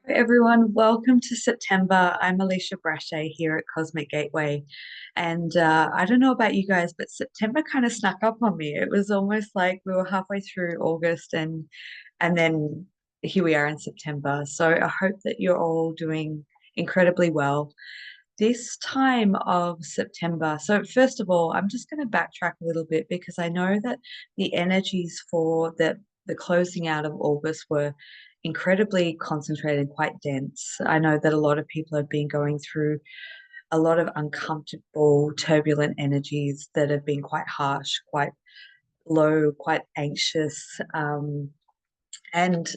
Hey everyone, welcome to September. I'm Alicia Braché here at Cosmic Gateway. And I don't know about you guys, but September kind of snuck up on me. It was almost like we were halfway through August and then here we are in September. So I hope that you're all doing incredibly well. This time of September, so first of all, I'm just going to backtrack a little bit because I know that the energies for the closing out of August were incredibly concentrated, quite dense. I know that a lot of people have been going through a lot of uncomfortable, turbulent energies that have been quite harsh, quite low, quite anxious. And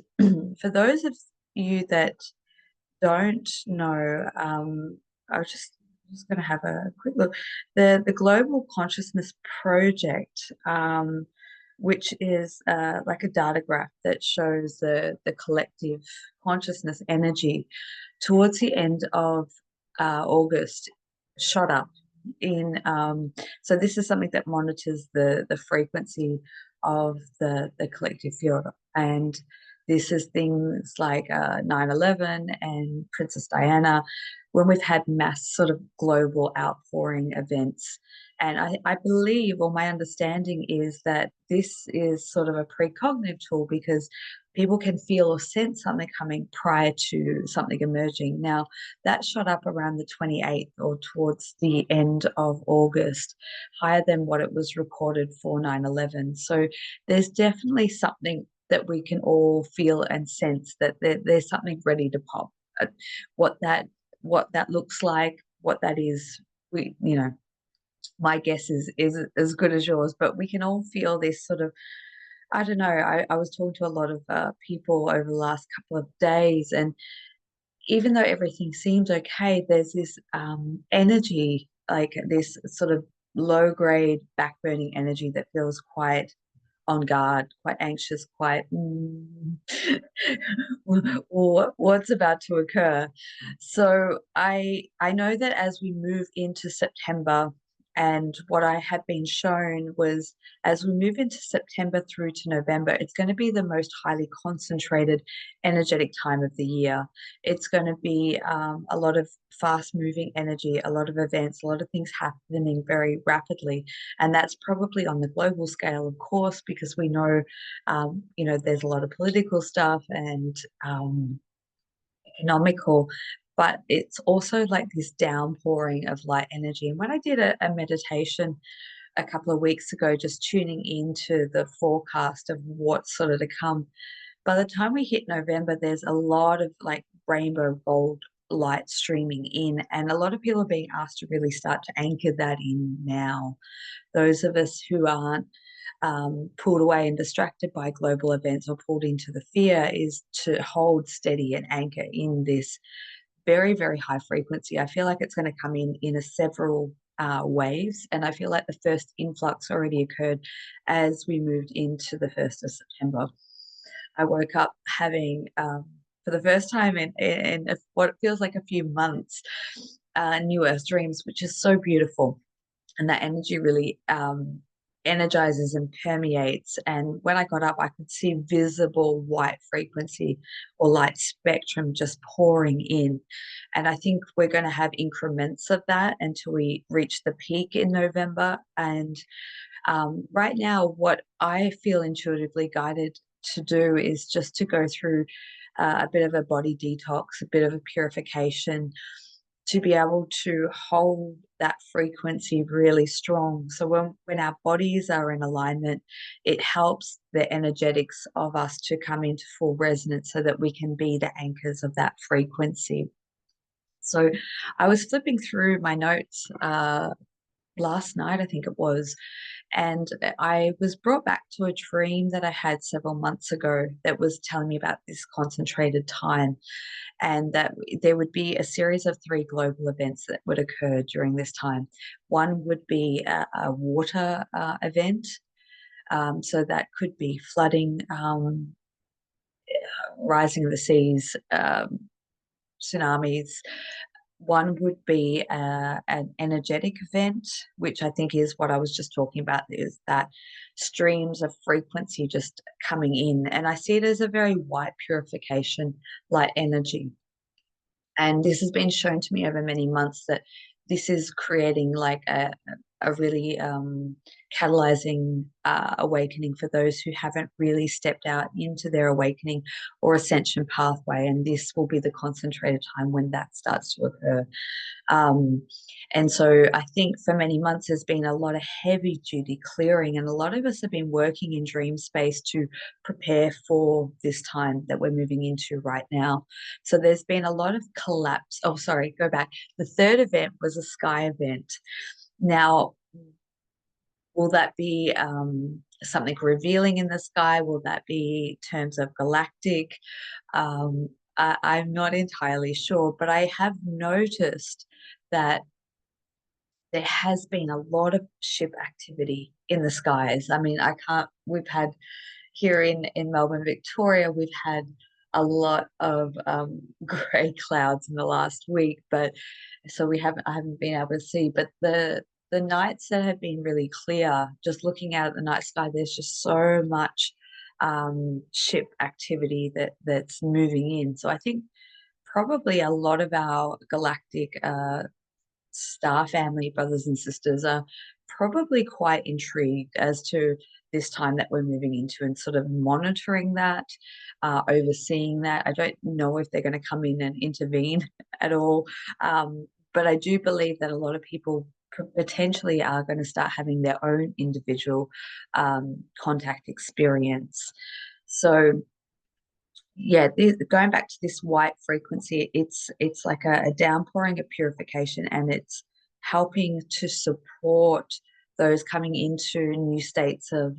for those of you that don't know, I was just going to have a quick look. The Global Consciousness Project, which is like a data graph that shows the collective consciousness energy towards the end of August, shot up in. So this is something that monitors the frequency of the collective field, and this is things like 9/11 and Princess Diana, when we've had mass sort of global outpouring events. And I believe, or my understanding is that this is sort of a precognitive tool because people can feel or sense something coming prior to something emerging. Now, that shot up around the 28th or towards the end of August, higher than what it was recorded for 9/11. So there's definitely something that we can all feel and sense that there's something ready to pop. Uh, What that what that looks like, what that is, my guess is as good as yours. But we can all feel this sort of, I don't know. I was talking to a lot of people over the last couple of days, and even though everything seems okay, there's this energy, like this sort of low grade back burning energy that feels quite on guard, quite anxious, quite what's about to occur. So I know that as we move into September, and what I had been shown was as we move into September through to November, it's going to be the most highly concentrated energetic time of the year. It's going to be a lot of fast moving energy, a lot of events, a lot of things happening very rapidly. And that's probably on the global scale, of course, because we know, there's a lot of political stuff and economical, but it's also like this downpouring of light energy. And when I did a meditation a couple of weeks ago, just tuning into the forecast of what's sort of to come, by the time we hit November, there's a lot of like rainbow gold light streaming in, and a lot of people are being asked to really start to anchor that in now. Those of us who aren't pulled away and distracted by global events or pulled into the fear is to hold steady and anchor in this very, very high frequency. I feel like it's going to come in a several waves, and I feel like the first influx already occurred as we moved into the 1st of September. I woke up having, for the first time in what feels like a few months, New Earth dreams, which is so beautiful. And that energy really energizes and permeates. And when I got up, I could see visible white frequency or light spectrum just pouring in. And I think we're going to have increments of that until we reach the peak in November. And right now, what I feel intuitively guided to do is just to go through a bit of a body detox, a bit of a purification, to be able to hold that frequency really strong. So when our bodies are in alignment, it helps the energetics of us to come into full resonance so that we can be the anchors of that frequency. So I was flipping through my notes last night, I think it was, and I was brought back to a dream that I had several months ago that was telling me about this concentrated time, and that there would be a series of three global events that would occur during this time. One would be a water event. So that could be flooding, rising of the seas, tsunamis, One would be an energetic event, which I think is what I was just talking about, is that streams of frequency just coming in. And I see it as a very white purification, light energy. And this has been shown to me over many months that this is creating like a really catalyzing awakening for those who haven't really stepped out into their awakening or ascension pathway. And this will be the concentrated time when that starts to occur. Um, and so I think for many months there's been a lot of heavy duty clearing, and a lot of us have been working in dream space to prepare for this time that we're moving into right now. So there's been a lot of collapse. Oh, sorry, go back. The third event was a sky event. Now, will that be something revealing in the sky? Will that be terms of galactic? I'm not entirely sure, but I have noticed that there has been a lot of ship activity in the skies. I mean, I can't, we've had here in Melbourne, Victoria, we've had a lot of grey clouds in the last week, but so I haven't been able to see, but the nights that have been really clear, just looking out at the night sky, there's just so much ship activity that's moving in. So I think probably a lot of our galactic star family brothers and sisters are probably quite intrigued as to this time that we're moving into and sort of monitoring that, overseeing that. I don't know if they're going to come in and intervene at all, but I do believe that a lot of people potentially are going to start having their own individual contact experience. So yeah, going back to this white frequency, it's like a downpouring of purification, and it's helping to support those coming into new states of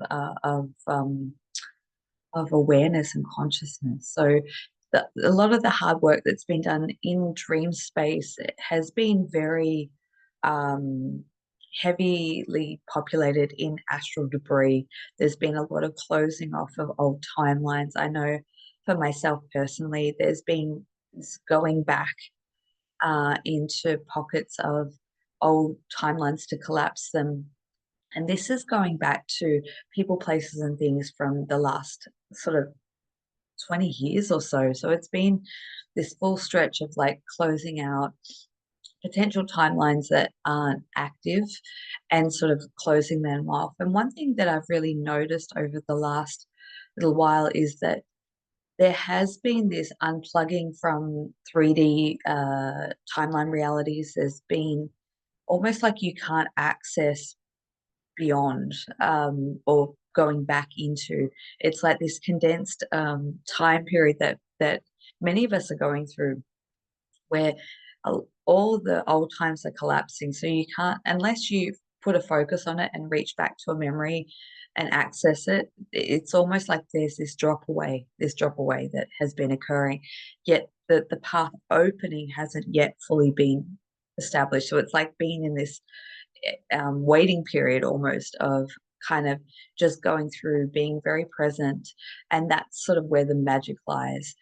awareness and consciousness. So a lot of the hard work that's been done in dream space has been very um, heavily populated in astral debris. There's been a lot of closing off of old timelines. I know for myself personally, there's been going back into pockets of old timelines to collapse them. And this is going back to people, places, and things from the last sort of 20 years or so. So it's been this full stretch of like closing out potential timelines that aren't active and sort of closing them off. And one thing that I've really noticed over the last little while is that there has been this unplugging from 3D timeline realities. There's been almost like you can't access beyond or going back into. It's like this condensed time period that many of us are going through, where all the old times are collapsing. So you can't, unless you put a focus on it and reach back to a memory and access it, it's almost like there's this drop away that has been occurring. Yet the path opening hasn't yet fully been established. So it's like being in this waiting period almost of kind of just going through, being very present. And that's sort of where the magic lies.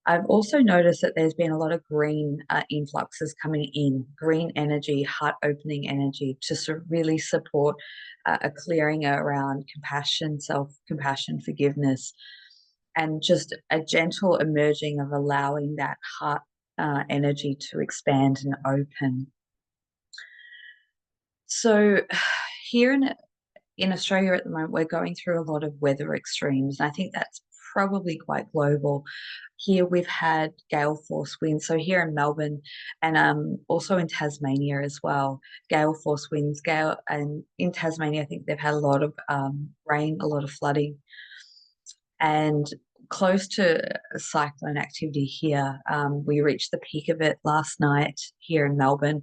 I've also noticed that there's been a lot of green influxes coming in, green energy, heart opening energy to sort of really support a clearing around compassion, self compassion, forgiveness, and just a gentle emerging of allowing that heart energy to expand and open. So here in Australia at the moment, we're going through a lot of weather extremes. And I think that's probably quite global. Here we've had gale force winds. So here in Melbourne and also in Tasmania as well, gale force winds, and in Tasmania, I think they've had a lot of rain, a lot of flooding, and close to cyclone activity here. We reached the peak of it last night here in Melbourne,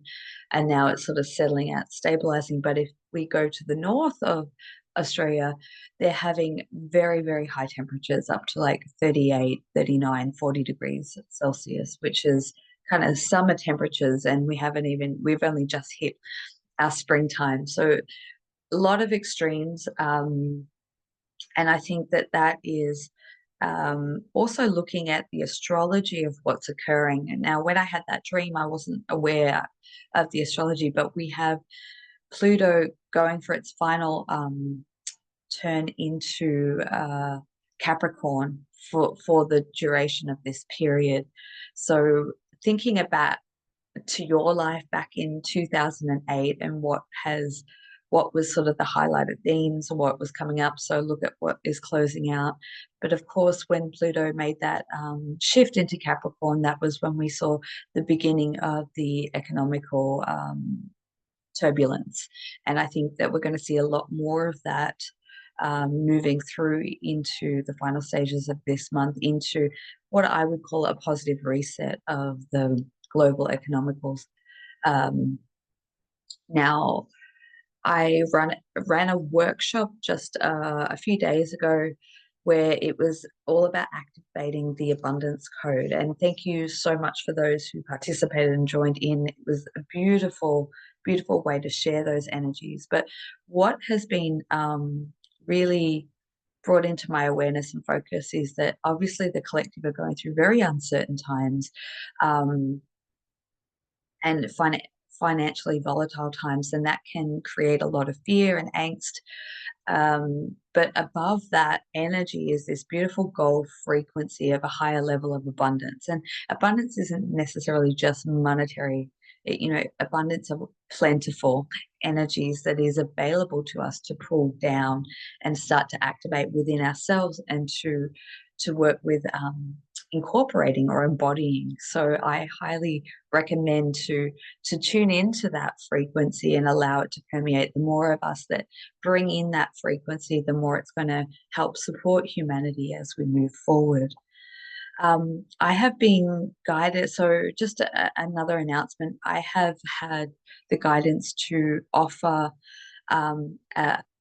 and now it's sort of settling out, stabilizing. But if we go to the north of Australia, they're having very, very high temperatures up to like 38, 39, 40 degrees Celsius, which is kind of summer temperatures. And we've only just hit our springtime. So a lot of extremes. And I think that is also looking at the astrology of what's occurring. And now, when I had that dream, I wasn't aware of the astrology, but we have Pluto going for its final turn into Capricorn for the duration of this period. So thinking about to your life back in 2008 and what was sort of the highlighted themes or what was coming up. So look at what is closing out. But of course, when Pluto made that shift into Capricorn, that was when we saw the beginning of the economical turbulence. And I think that we're going to see a lot more of that moving through into the final stages of this month, into what I would call a positive reset of the global economicals. Um, Now, I ran a workshop just a few days ago where it was all about activating the abundance code. And thank you so much for those who participated and joined in. It was a beautiful, beautiful way to share those energies. But what has been really brought into my awareness and focus is that obviously the collective are going through very uncertain times. Um, and financially volatile times, and that can create a lot of fear and angst. But above that energy is this beautiful gold frequency of a higher level of abundance. And abundance isn't necessarily just monetary, abundance of plentiful energies that is available to us to pull down and start to activate within ourselves and to work with incorporating or embodying. So I highly recommend to tune into that frequency and allow it to permeate. The more of us that bring in that frequency, the more it's going to help support humanity as we move forward. I have been guided, so just another announcement, I have had the guidance to offer an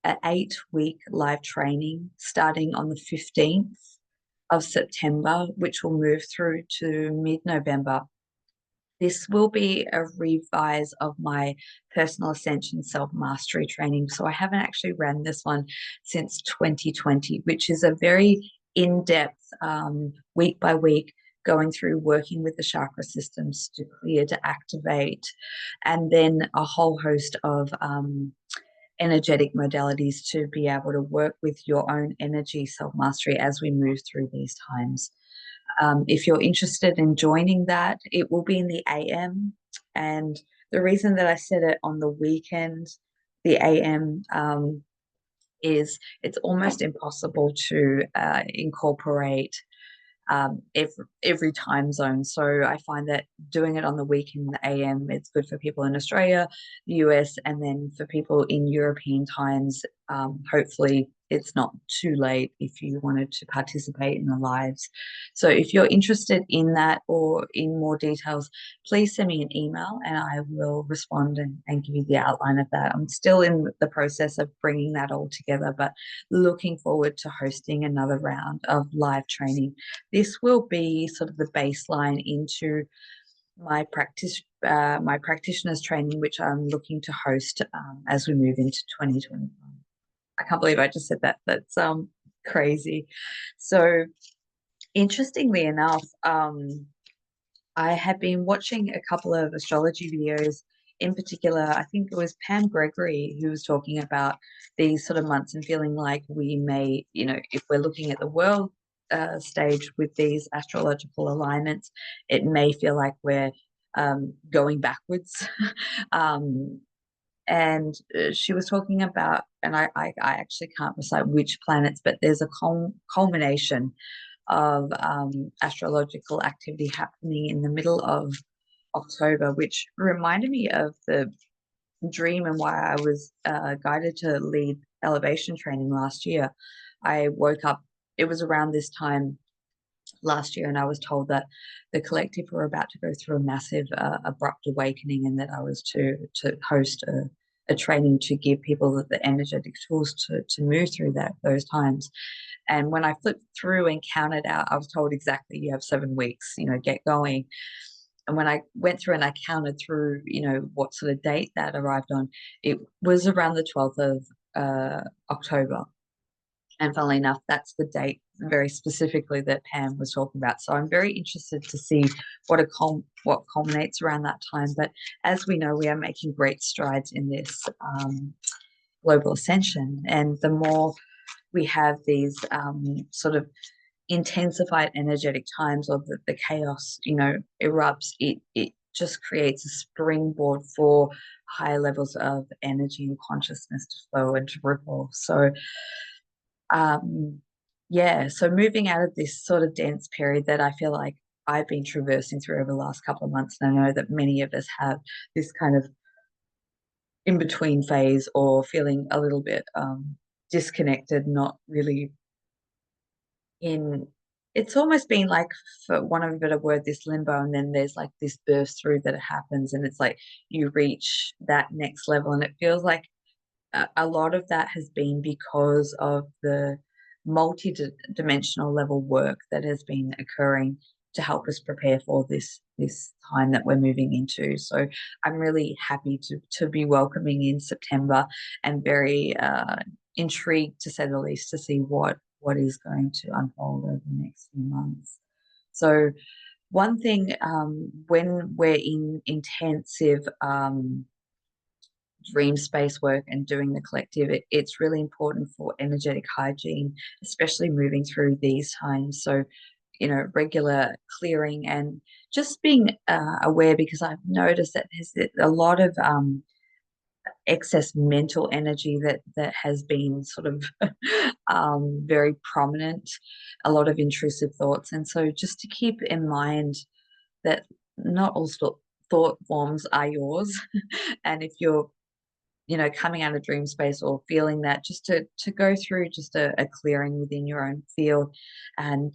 8-week live training starting on the 15th of September, which will move through to mid-November. This will be a revise of my personal ascension self-mastery training. So I haven't actually ran this one since 2020, which is a very in-depth, week by week, going through working with the chakra systems to clear, to activate, and then a whole host of energetic modalities to be able to work with your own energy self-mastery as we move through these times. If you're interested in joining that, it will be in the AM. And the reason that I said it on the weekend, the AM, is it's almost impossible to incorporate every time zone. So I find that doing it on the week in the AM, it's good for people in Australia, the US, and then for people in European times, hopefully it's not too late if you wanted to participate in the lives. So if you're interested in that or in more details, please send me an email and I will respond and give you the outline of that. I'm still in the process of bringing that all together, but looking forward to hosting another round of live training. This will be sort of the baseline into my practitioner's training, which I'm looking to host as we move into 2021. I can't believe I just said that. That's crazy. So interestingly enough, I have been watching a couple of astrology videos. In particular, I think it was Pam Gregory who was talking about these sort of months and feeling like we may, if we're looking at the world stage with these astrological alignments, it may feel like we're going backwards. And she was talking about, and I actually can't recite which planets, but there's a culmination of astrological activity happening in the middle of October, which reminded me of the dream and why I was guided to lead elevation training last year. I woke up, it was around this time last year, and I was told that the collective were about to go through a massive abrupt awakening, and that I was to host a training to give people the energetic tools to move through those times. And when I flipped through and counted out, I was told exactly you have 7 weeks, get going. And when I went through and I counted through, what sort of date that arrived on, it was around the 12th of October. And funnily enough, that's the date very specifically that Pam was talking about. So I'm very interested to see what culminates around that time. But as we know, we are making great strides in this global ascension, and the more we have these sort of intensified energetic times, or the chaos, erupts, it just creates a springboard for higher levels of energy and consciousness to flow and to ripple. So yeah, so moving out of this sort of dense period that I feel like I've been traversing through over the last couple of months, and I know that many of us have this kind of in between phase, or feeling a little bit disconnected, not really in, it's almost been like, for want of a better word, this limbo, and then there's like this burst through that happens, and it's like you reach that next level, and it feels like a lot of that has been because of the multi-dimensional level work that has been occurring to help us prepare for this time that we're moving into. So I'm really happy to be welcoming in September, and very intrigued, to say the least, to see what is going to unfold over the next few months. So one thing, when we're in intensive dream space work and doing the collective, it's really important for energetic hygiene, especially moving through these times. So, regular clearing, and just being aware, because I've noticed that there's a lot of excess mental energy that has been sort of very prominent, a lot of intrusive thoughts. And so just to keep in mind that not all thought forms are yours. And if you're coming out of dream space or feeling that, just to go through just a clearing within your own field and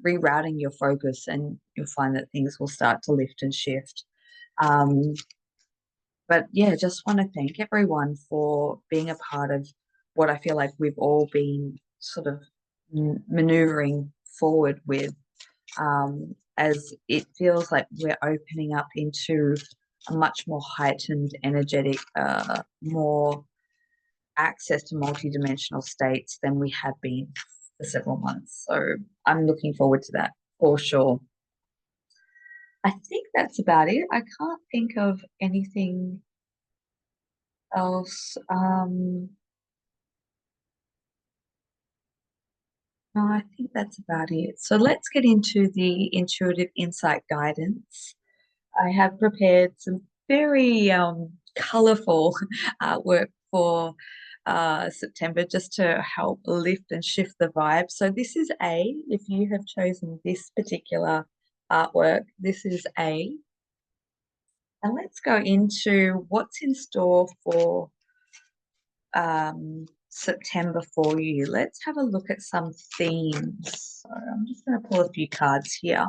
rerouting your focus, and you'll find that things will start to lift and shift. But yeah, just want to thank everyone for being a part of what I feel like we've all been sort of maneuvering forward with, as it feels like we're opening up into a much more heightened, energetic, more access to multidimensional states than we have been for several months. So I'm looking forward to that for sure. I think that's about it. I can't think of anything else. No, I think that's about it. So let's get into the intuitive insight guidance. I have prepared some very colorful artwork for September, just to help lift and shift the vibe. So this is A. If you have chosen this particular artwork, this is A. And let's go into what's in store for September for you. Let's have a look at some themes. So I'm just going to pull a few cards here.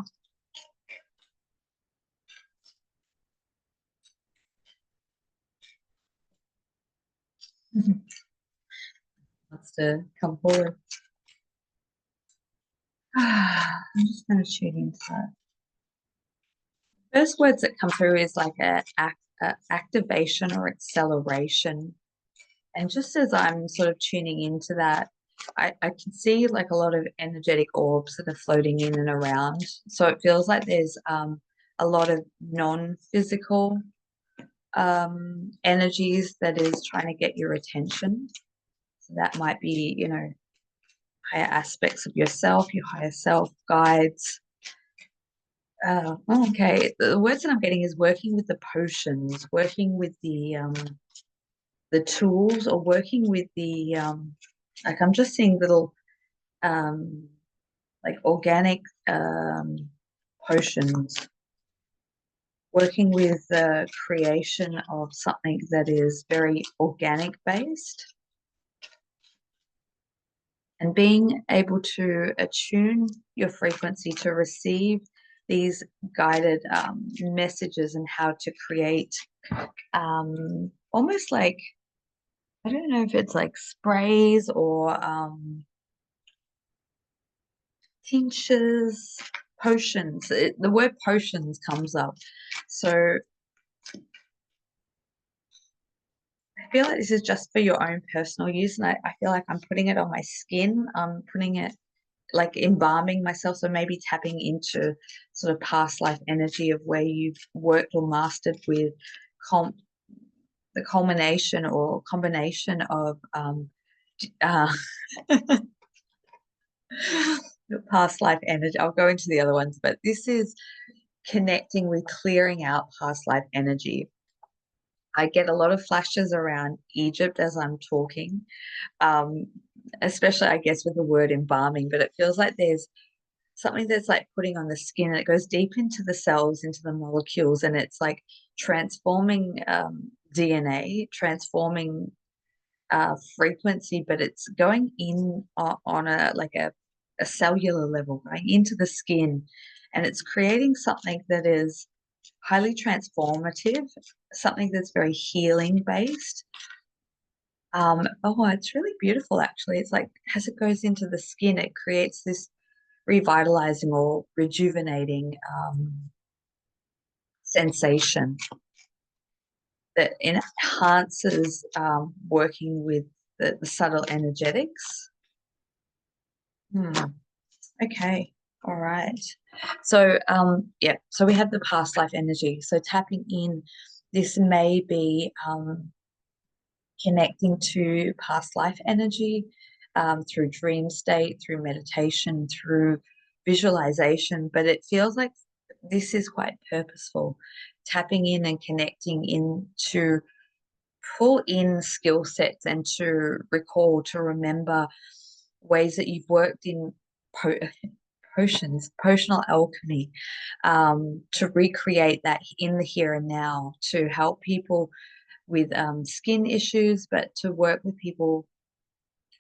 Wants to come forward. I'm just going to tune into that. First words that come through is like a activation or acceleration. And just as I'm sort of tuning into that, I can see like a lot of energetic orbs that are floating in and around. So it feels like there's a lot of non-physical energies that is trying to get your attention. So that might be, higher aspects of yourself, your higher self, guides. Okay, the words that I'm getting is working with the potions, working with the tools, or working with the like, I'm just seeing little like organic potions, working with the creation of something that is very organic based, and being able to attune your frequency to receive these guided messages, and how to create almost like, I don't know if it's like sprays or tinctures, potions. The word potions comes up. So I feel like this is just for your own personal use, and I feel like I'm putting it on my skin. I'm putting it like embalming myself. So maybe tapping into sort of past life energy of where you've worked or mastered with com the culmination or combination of uh, past life energy. I'll go into the other ones, but this is connecting with clearing out past life energy. I get a lot of flashes around Egypt as I'm talking, um, especially, I guess, with the word embalming, but it feels like there's something that's like putting on the skin and it goes deep into the cells, into the molecules, and it's like transforming DNA, transforming frequency, but it's going in on a like a cellular level, going into the skin, and it's creating something that is highly transformative, something that's very healing based. Oh, it's really beautiful actually. It's like as it goes into the skin, it creates this revitalizing or rejuvenating sensation that enhances working with the subtle energetics. Hmm. Okay. All right. So, yeah, so we have the past life energy. So tapping in, this may be connecting to past life energy through dream state, through meditation, through visualization, but it feels like this is quite purposeful, tapping in and connecting in to pull in skill sets and to recall, to remember ways that you've worked in po potions, potional alchemy, to recreate that in the here and now, to help people with skin issues, but to work with people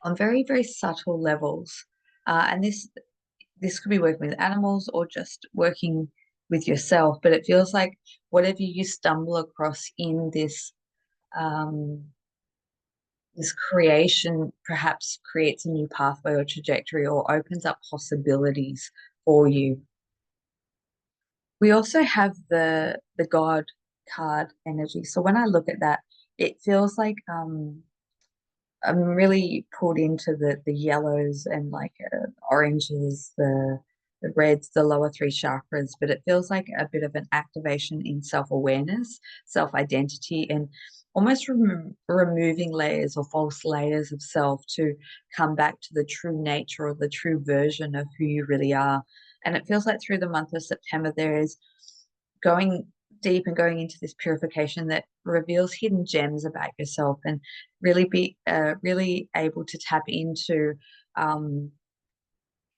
on very, very subtle levels. And this could be working with animals or just working with yourself. But it feels like whatever you stumble across in um, this creation perhaps creates a new pathway or trajectory or opens up possibilities for you. We also have the God card energy. So when I look at that, it feels like I'm really pulled into the yellows and like oranges, the reds, the lower three chakras, but it feels like a bit of an activation in self-awareness, self-identity, and almost removing layers or false layers of self to come back to the true nature or the true version of who you really are. And it feels like through the month of September, there is going deep and going into this purification that reveals hidden gems about yourself and really be really able to tap into um,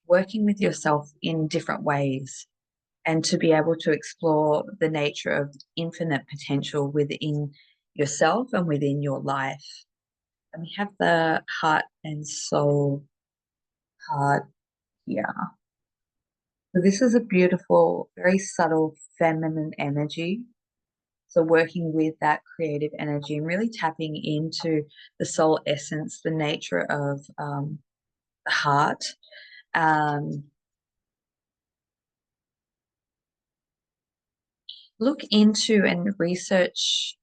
working with yourself in different ways and to be able to explore the nature of infinite potential within yourself and within your life. And we have the heart and soul card here. So this is a beautiful, very subtle feminine energy. So working with that creative energy and really tapping into the soul essence, the nature of the heart. Um, Look into and research.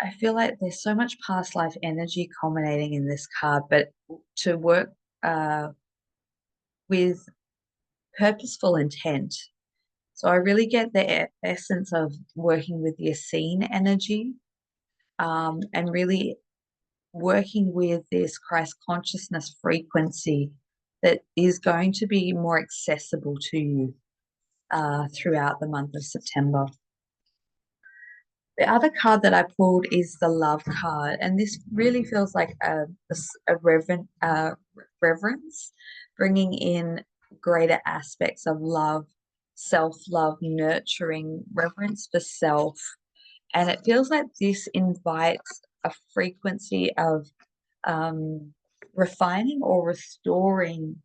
I feel like there's so much past life energy culminating in this card, but to work uh, with purposeful intent. So I really get the essence of working with the Essene energy and really working with this Christ consciousness frequency that is going to be more accessible to you throughout the month of September. The other card that I pulled is the love card, and this really feels like a reverence, bringing in greater aspects of love, self-love, nurturing, reverence for self. And it feels like this invites a frequency of um, refining or restoring,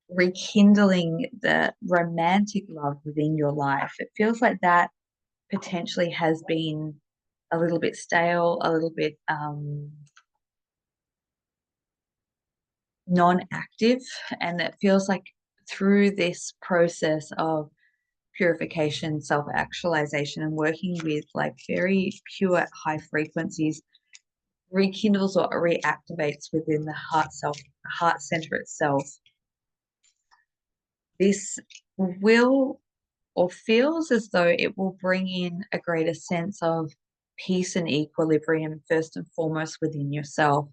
rekindling the romantic love within your life. It feels like that potentially has been a little bit stale, a little bit non-active, and it feels like through this process of purification, self-actualization, and working with like very pure high frequencies, rekindles or reactivates within the heart center itself. This will or feels as though it will bring in a greater sense of peace and equilibrium first and foremost within yourself.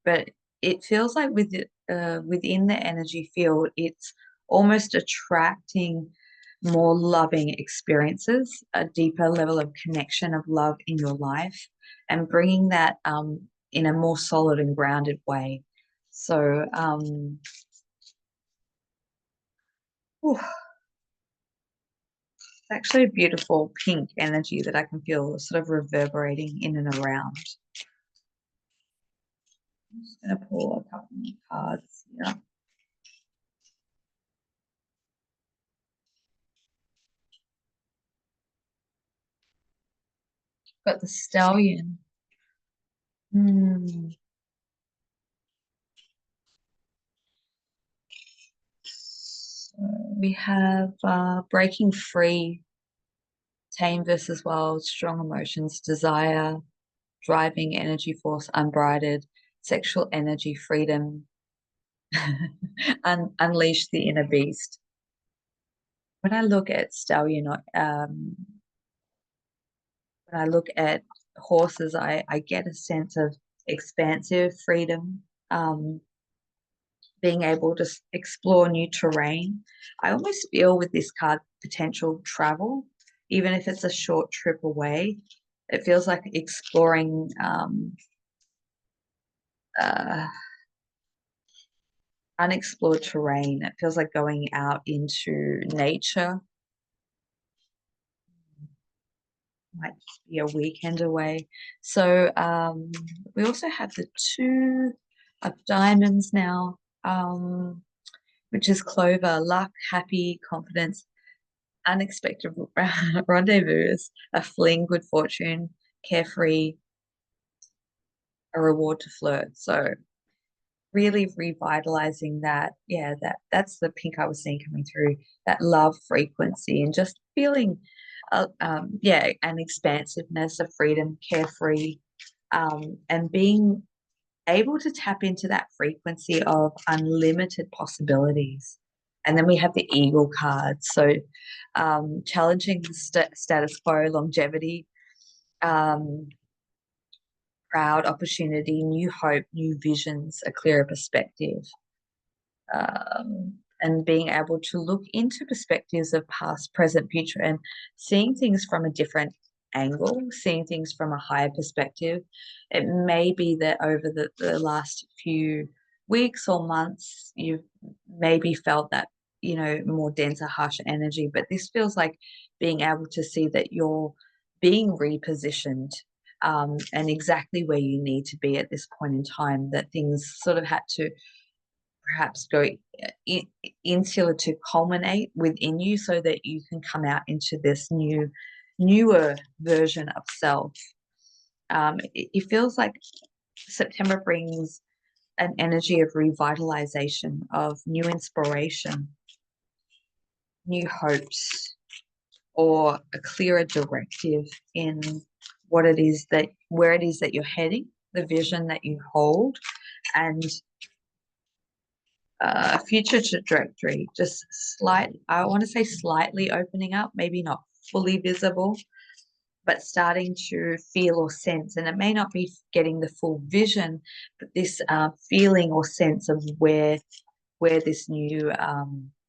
But it feels like within the energy field, it's almost attracting more loving experiences, a deeper level of connection of love in your life, and bringing that in a more solid and grounded way. So, whew, it's actually a beautiful pink energy that I can feel sort of reverberating in and around. I'm just going to pull a couple more cards here. Got the stallion. Hmm. So we have breaking free, tame versus wild, strong emotions, desire, driving energy force, unbridled, sexual energy, freedom, unleash the inner beast. When I look at stallion, when I look at horses, I get a sense of expansive freedom, being able to explore new terrain. I almost feel with this card potential travel, even if it's a short trip away. It feels like exploring uh, unexplored terrain. It feels like going out into nature. Might just be a weekend away. So we also have the two of diamonds now, which is clover, luck, happy, confidence, unexpected rendezvous, a fling, good fortune, carefree, a reward to flirt. So really revitalizing that. Yeah, that's the pink I was seeing coming through, that love frequency and just feeling yeah, an expansiveness, of freedom, carefree, and being able to tap into that frequency of unlimited possibilities. And then we have the eagle card. So challenging the status quo, longevity, um, proud opportunity, new hope, new visions, a clearer perspective, and being able to look into perspectives of past, present, future, and seeing things from a different angle, seeing things from a higher perspective. It may be that over the last few weeks or months, you've maybe felt that, more denser, harsher energy, but this feels like being able to see that you're being repositioned, and exactly where you need to be at this point in time, that things sort of had to perhaps go insular to culminate within you so that you can come out into this newer version of self. It feels like September brings an energy of revitalization, of new inspiration, new hopes, or a clearer directive in where it is that you're heading, the vision that you hold, and future trajectory, just I want to say slightly opening up, maybe not fully visible, but starting to feel or sense. And it may not be getting the full vision, but this feeling or sense of where this new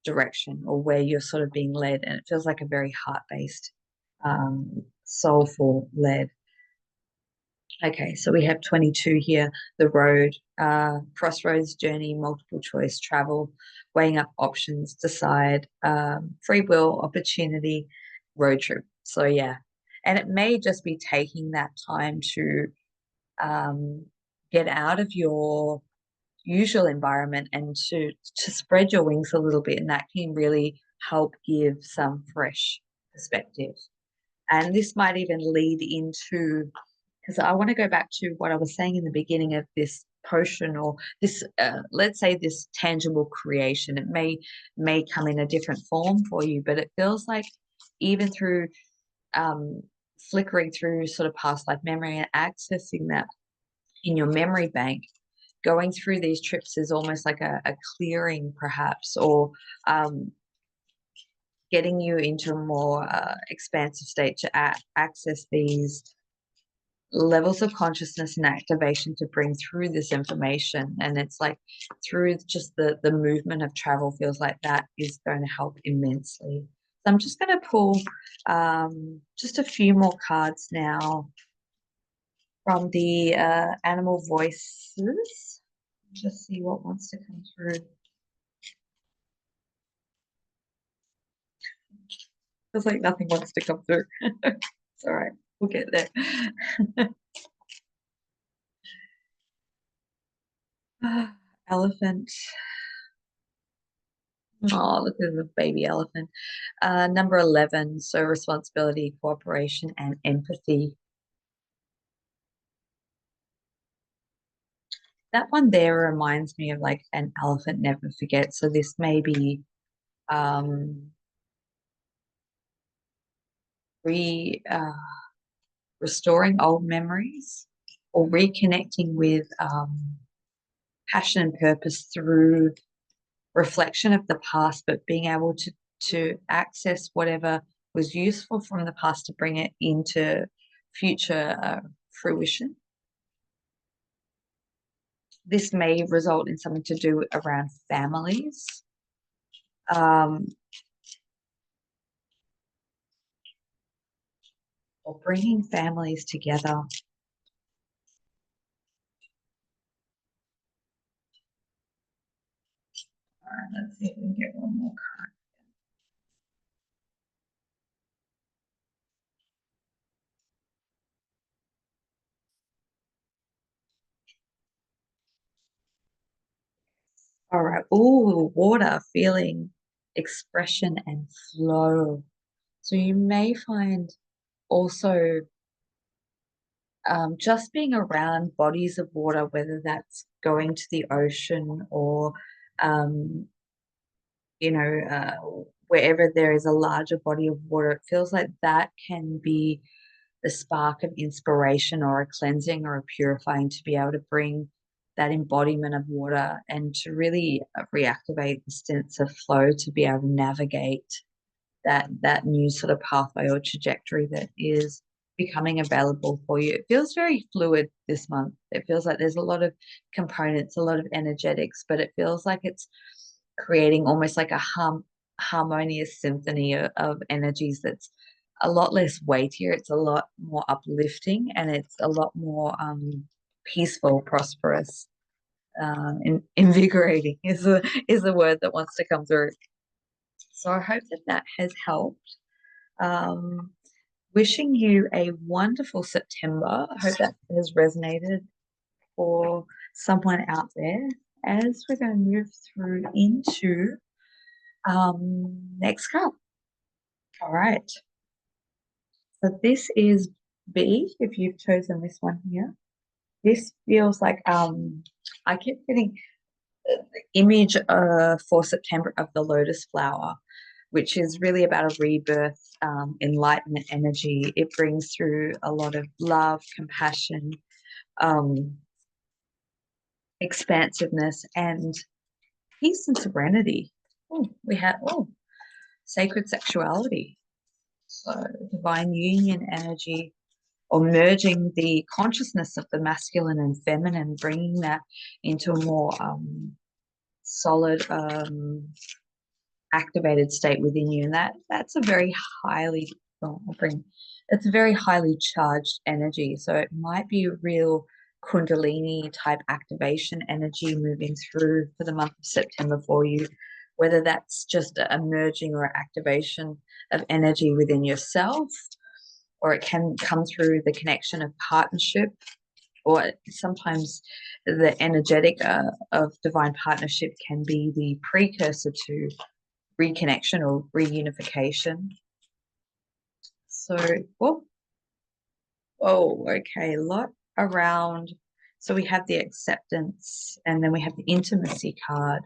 direction, or where you're sort of being led. And it feels like a very heart-based, soulful led. Okay, so we have 22 here, the road, crossroads journey, multiple choice travel, weighing up options, decide, free will, opportunity, road trip. So yeah, and it may just be taking that time to um, get out of your usual environment and to spread your wings a little bit, and that can really help give some fresh perspective. And this might even lead into, because I want to go back to what I was saying in the beginning of this potion, or this, let's say, this tangible creation. It may come in a different form for you, but it feels like even through flickering through sort of past life memory and accessing that, in your memory bank, going through these trips is almost like a clearing, perhaps, or um, getting you into a more expansive state to access these levels of consciousness and activation to bring through this information. And it's like through just the movement of travel feels like that is going to help immensely. So I'm just going to pull just a few more cards now from the animal voices. Just see what wants to come through. Feels like nothing wants to come through. It's all right. We'll get there. Elephant. Oh, look at the baby elephant. Number 11. So responsibility, cooperation, and empathy. That one there reminds me of like an elephant never forgets. So this may be um, re restoring old memories or reconnecting with passion and purpose through reflection of the past, but being able to access whatever was useful from the past to bring it into future fruition. This may result in something to do around families. Um, or bringing families together. All right, let's see if we can get one more card. All right. Ooh, water, feeling, expression, and flow. So you may find also just being around bodies of water, whether that's going to the ocean or, um, you know, wherever there is a larger body of water, it feels like that can be the spark of inspiration or a cleansing or a purifying to be able to bring that embodiment of water and to really reactivate the sense of flow to be able to navigate that new sort of pathway or trajectory that is becoming available for you. It feels very fluid this month. It feels like there's a lot of components, a lot of energetics, but it feels like it's creating almost like a harmonious symphony of energies that's a lot less weightier. It's a lot more uplifting and it's a lot more peaceful, prosperous, invigorating is the word that wants to come through. So I hope that that has helped. Um, Wishing you a wonderful September. I hope that has resonated for someone out there as we're going to move through into next card. All right. So this is B, if you've chosen this one here. This feels like I keep getting the image for September of the lotus flower, which is really about a rebirth, enlightenment energy. It brings through a lot of love, compassion, um, expansiveness, and peace and serenity. Oh, we have sacred sexuality. So divine union energy, or merging the consciousness of the masculine and feminine, bringing that into a more solid, activated state within you, and that's a very highly oh, I'll bring it's a very highly charged energy. So it might be a real kundalini type activation energy moving through for the month of September for you, whether that's just a merging or activation of energy within yourself, or it can come through the connection of partnership, or sometimes the energetic of divine partnership can be the precursor to reconnection or reunification. So, oh, oh, okay, a lot around. So we have the acceptance and then we have the intimacy card.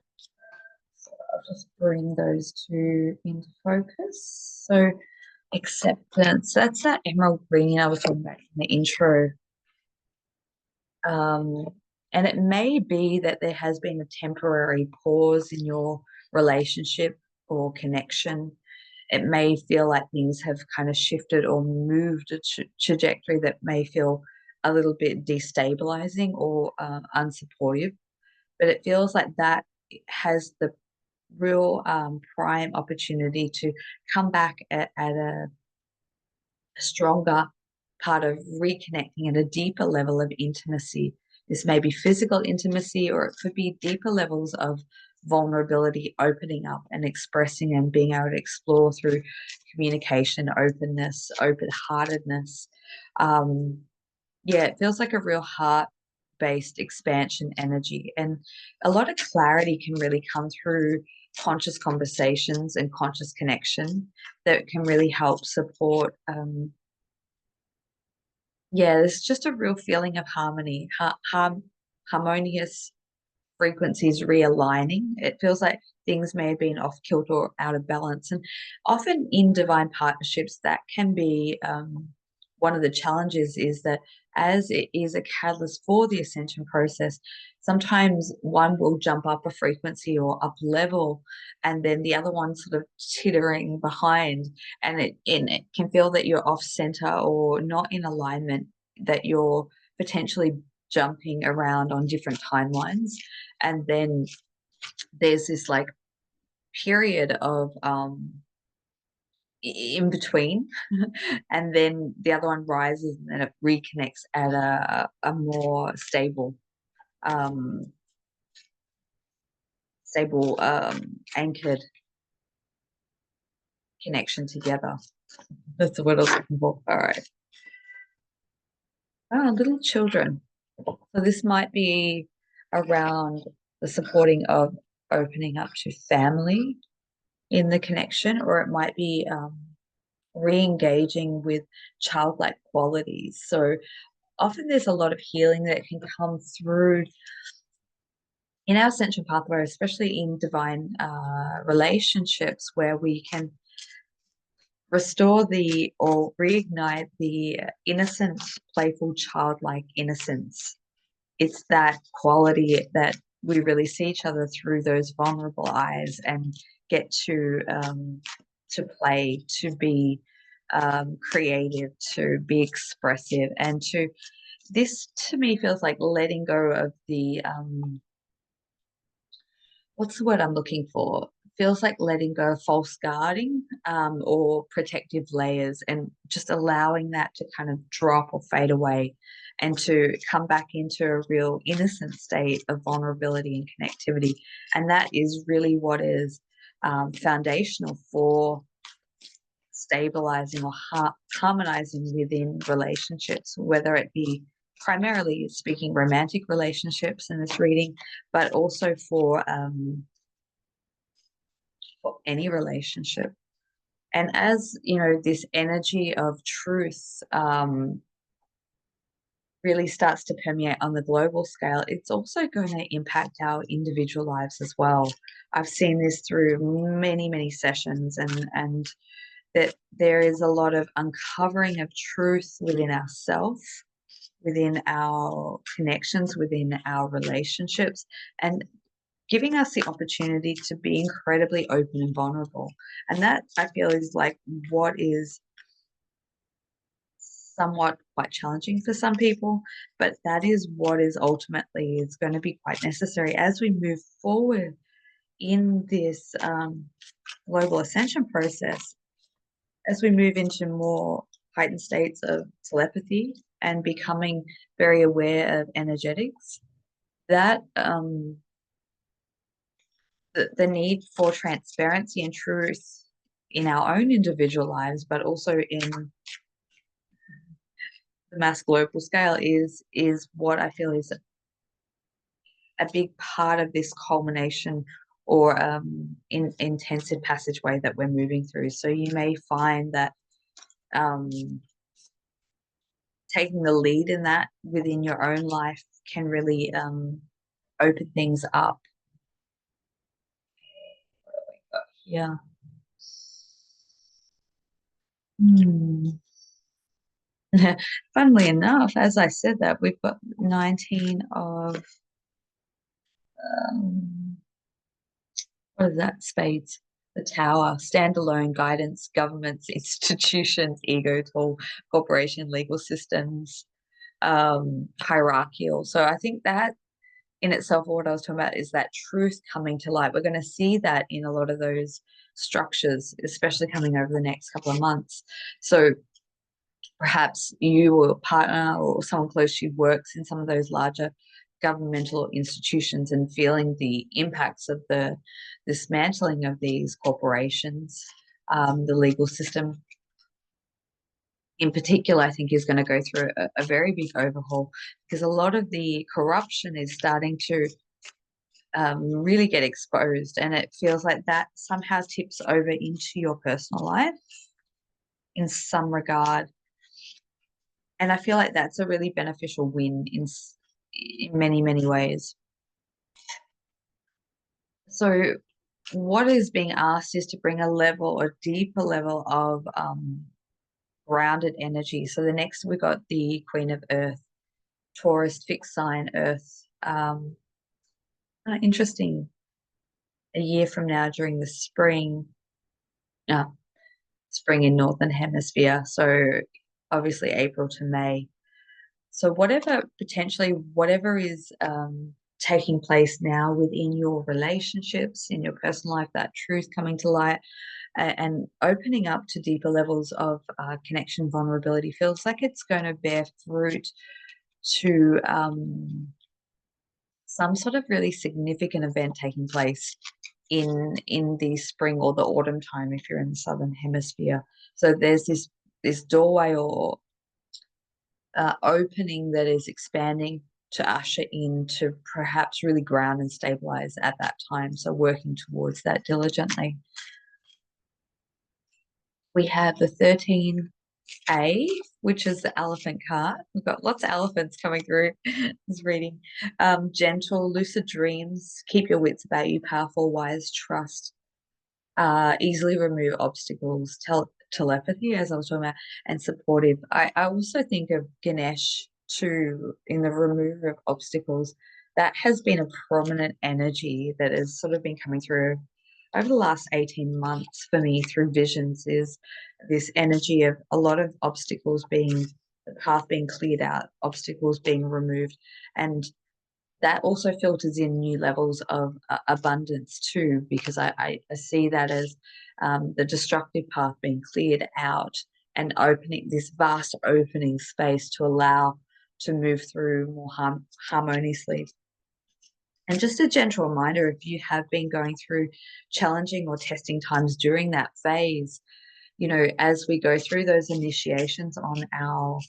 So I'll just bring those two into focus. So acceptance, that's that emerald green I was talking about in the intro. Um, and it may be that there has been a temporary pause in your relationship or connection. It may feel like things have kind of shifted or moved a trajectory that may feel a little bit destabilizing or unsupportive. But it feels like that has the real prime opportunity to come back at a stronger part of reconnecting at a deeper level of intimacy. This may be physical intimacy, or it could be deeper levels of vulnerability, opening up and expressing and being able to explore through communication, openness, open heartedness. Um, yeah, it feels like a real heart based expansion energy. And a lot of clarity can really come through conscious conversations and conscious connection that can really help support yeah, there's just a real feeling of harmony, harmonious frequencies realigning. It feels like things may have been off kilter or out of balance. And often in divine partnerships, that can be one of the challenges is that as it is a catalyst for the ascension process, sometimes one will jump up a frequency or up level, and then the other one sort of tittering behind. And it can feel that you're off center or not in alignment, that you're potentially jumping around on different timelines. And then there's this like period of in between and then the other one rises and then it reconnects at a more um stable anchored connection together. That's the word I was looking for. All right. Little children. So this might be around the supporting of opening up to family in the connection, or it might be re-engaging with childlike qualities. So often there's a lot of healing that can come through in our ascension pathway, especially in divine relationships, where we can restore the or reignite the innocent, playful, childlike innocence. It's that quality that we really see each other through those vulnerable eyes and get to play, to be creative, to be expressive, and to this to me feels like letting go of the what's the word I'm looking for? Feels like letting go of false guarding or protective layers and just allowing that to kind of drop or fade away and to come back into a real innocent state of vulnerability and connectivity. And that is really what is foundational for stabilizing or harmonizing within relationships, whether it be primarily speaking romantic relationships in this reading, but also for any relationship. And as you know, this energy of truth really starts to permeate on the global scale, it's also going to impact our individual lives as well. I've seen this through many, many sessions, and that there is a lot of uncovering of truth within ourselves, within our connections, within our relationships, and giving us the opportunity to be incredibly open and vulnerable. And that I feel is like what is somewhat quite challenging for some people, but that is what is ultimately is going to be quite necessary as we move forward in this global ascension process, as we move into more heightened states of telepathy and becoming very aware of energetics, that the need for transparency and truth in our own individual lives, but also in the mass global scale is what I feel is a big part of this culmination or intensive passageway that we're moving through. So you may find that um, taking the lead in that within your own life can really open things up. Yeah. Hmm. Funnily enough, as I said that, we've got 19 of, um, what is that, spades? The tower, standalone guidance, governments, institutions, ego tool, corporation, legal systems, hierarchical. So I think that in itself, what I was talking about is that truth coming to light. We're going to see that in a lot of those structures, especially coming over the next couple of months. So perhaps you or a partner or someone close to you works in some of those larger governmental institutions and feeling the impacts of the dismantling of these corporations, the legal system in particular, I think is going to go through a very big overhaul because a lot of the corruption is starting to really get exposed, and it feels like that somehow tips over into your personal life in some regard. And I feel like that's a really beneficial win in many, many ways. So what is being asked is to bring a level, a deeper level of grounded energy. So the next we got the Queen of Earth, Taurus, fixed sign, Earth. Interesting. A year from now during the spring, uh, spring in Northern Hemisphere. So obviously April to May. So whatever potentially whatever is taking place now within your relationships, in your personal life, that truth coming to light and opening up to deeper levels of connection, vulnerability feels like it's going to bear fruit to some sort of really significant event taking place in the spring or the autumn time if you're in the southern hemisphere. So there's this doorway or opening that is expanding to usher in to perhaps really ground and stabilize at that time. So working towards that diligently. We have the 13A, which is the elephant card. We've got lots of elephants coming through this reading. Gentle, lucid dreams, keep your wits about you, powerful, wise, trust, easily remove obstacles, telepathy, as I was talking about, and supportive. I also think of Ganesh too in the removal of obstacles. That has been a prominent energy that has sort of been coming through over the last 18 months for me through visions is this energy of a lot of obstacles being the path being cleared out, obstacles being removed, and that also filters in new levels of abundance too, because I see that as the destructive path being cleared out and opening this vast opening space to allow to move through more harmoniously. And just a gentle reminder, if you have been going through challenging or testing times during that phase, you know, as we go through those initiations on our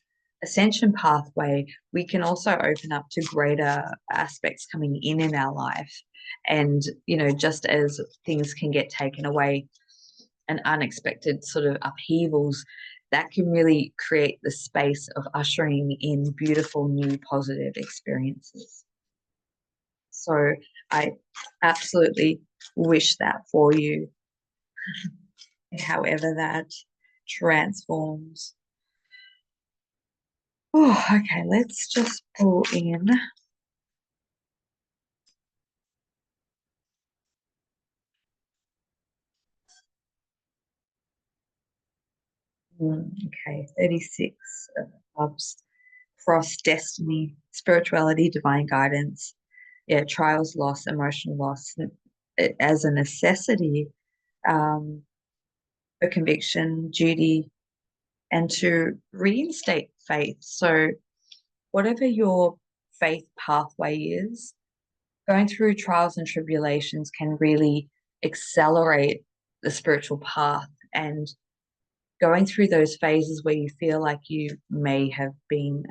ascension pathway, we can also open up to greater aspects coming in our life. And, you know, just as things can get taken away and unexpected sort of upheavals, that can really create the space of ushering in beautiful, new, positive experiences. So I absolutely wish that for you, however that transforms. Oh, okay, let's just pull in. Okay, 36 of clubs. Cross destiny, spirituality, divine guidance. Yeah, trials, loss, emotional loss as a necessity, um, a conviction, duty, and to reinstate faith. So, whatever your faith pathway is, going through trials and tribulations can really accelerate the spiritual path, and going through those phases where you feel like you may have been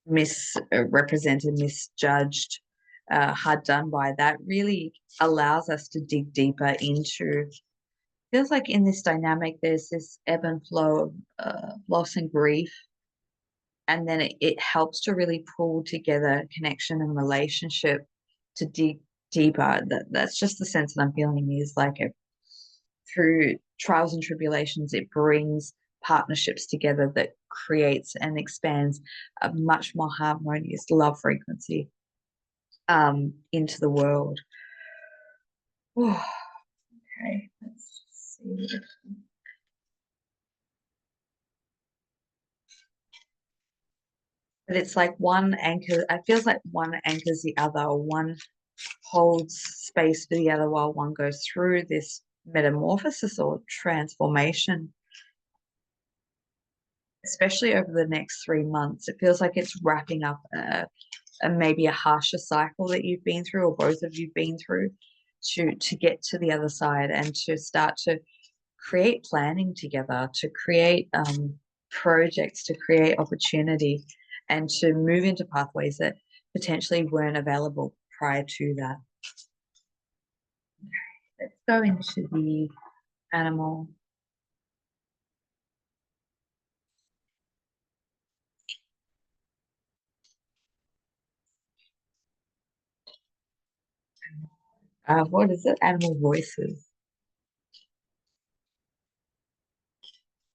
misrepresented, misjudged, hard done by, that really allows us to dig deeper into. Feels like in this dynamic, there's this ebb and flow of loss and grief, and then it helps to really pull together connection and relationship to dig deeper. That's just the sense that I'm feeling is like through trials and tribulations, it brings partnerships together that creates and expands a much more harmonious love frequency into the world. Oh, okay, let's see. But it's like one anchor, it feels like one anchors the other, or one holds space for the other while one goes through this metamorphosis or transformation, especially over the next 3 months. It feels like it's wrapping up maybe a harsher cycle that you've been through, or both of you've been through, to get to the other side and to start to create planning together, to create projects, to create opportunity, and to move into pathways that potentially weren't available prior to that. Let's go into the animal. What is it? Animal voices.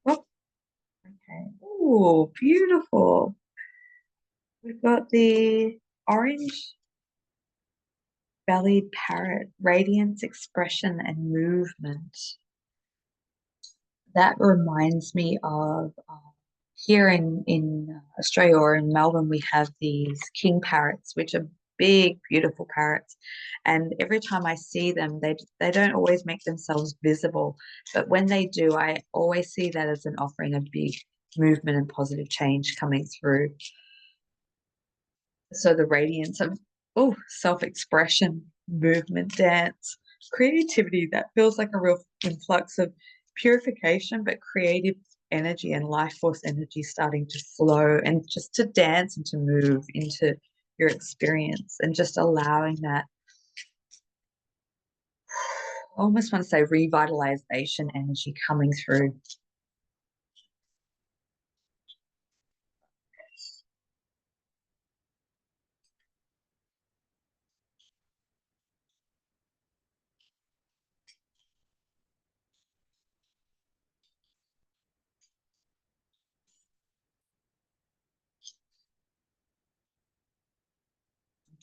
Oh, okay. Oh, beautiful. We've got the orange bellied parrot, radiance, expression, and movement. That reminds me of here in Australia or in Melbourne, we have these king parrots, which are big, beautiful parrots. And every time I see them, they don't always make themselves visible. But when they do, I always see that as an offering of big movement and positive change coming through. So the radiance of self-expression, movement, dance, creativity, that feels like a real influx of purification, but creative energy and life force energy starting to flow and just to dance and to move into your experience, and just allowing that, I almost want to say, revitalization energy coming through.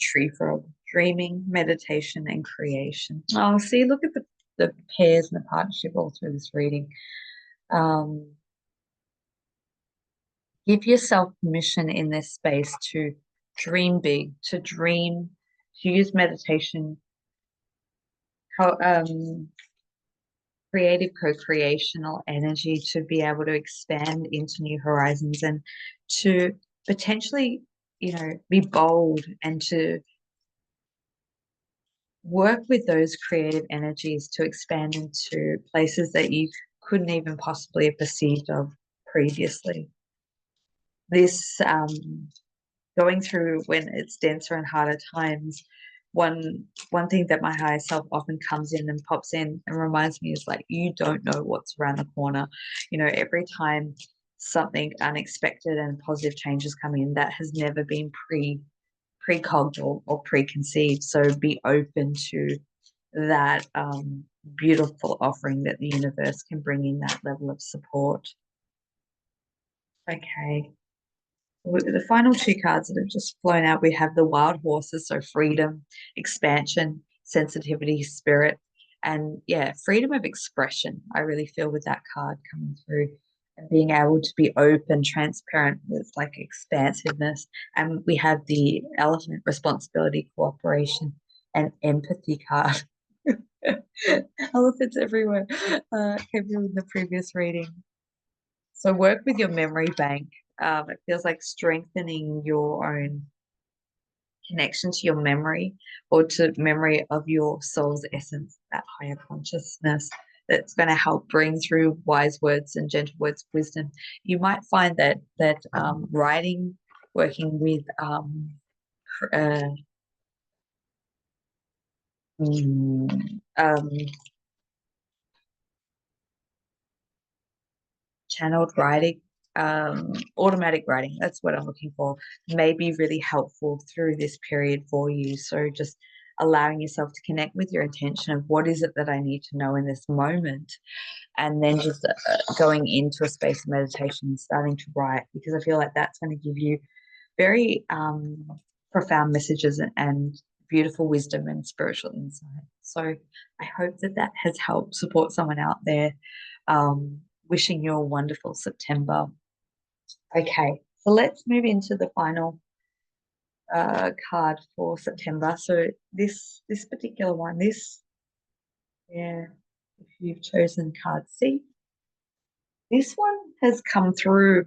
Tree frog, dreaming, meditation, and creation. Oh, see, look at the pairs and the partnership all through this reading. Um, give yourself permission in this space to dream big, to dream, to use meditation, creative co-creational energy to be able to expand into new horizons, and to potentially, be bold and to work with those creative energies to expand into places that you couldn't even possibly have perceived of previously. This going through when it's denser and harder times, one thing that my higher self often comes in and pops in and reminds me is like, you don't know what's around the corner. Every time something unexpected and positive change is coming in, that has never been precogged or preconceived. So be open to that beautiful offering that the universe can bring in that level of support. Okay. The final two cards that have just flown out, we have the wild horses, so freedom, expansion, sensitivity, spirit, and yeah, freedom of expression. I really feel with that card coming through, and being able to be open, transparent with like expansiveness. And we have the elephant, responsibility, cooperation, and empathy card. Elephants everywhere. Came through in the previous reading. So work with your memory bank. It feels like strengthening your own connection to your memory, or to memory of your soul's essence, that higher consciousness that's going to help bring through wise words and gentle words of wisdom. You might find that writing, working with uh, mm, um, channeled writing, automatic writing, that's what I'm looking for, may be really helpful through this period for you. So just allowing yourself to connect with your intention of what is it that I need to know in this moment, and then just going into a space of meditation and starting to write, because I feel like that's going to give you very profound messages and beautiful wisdom and spiritual insight. So I hope that that has helped support someone out there. Wishing you a wonderful September. Okay, so let's move into the final card for September. So this particular one, yeah, if you've chosen card C, this one has come through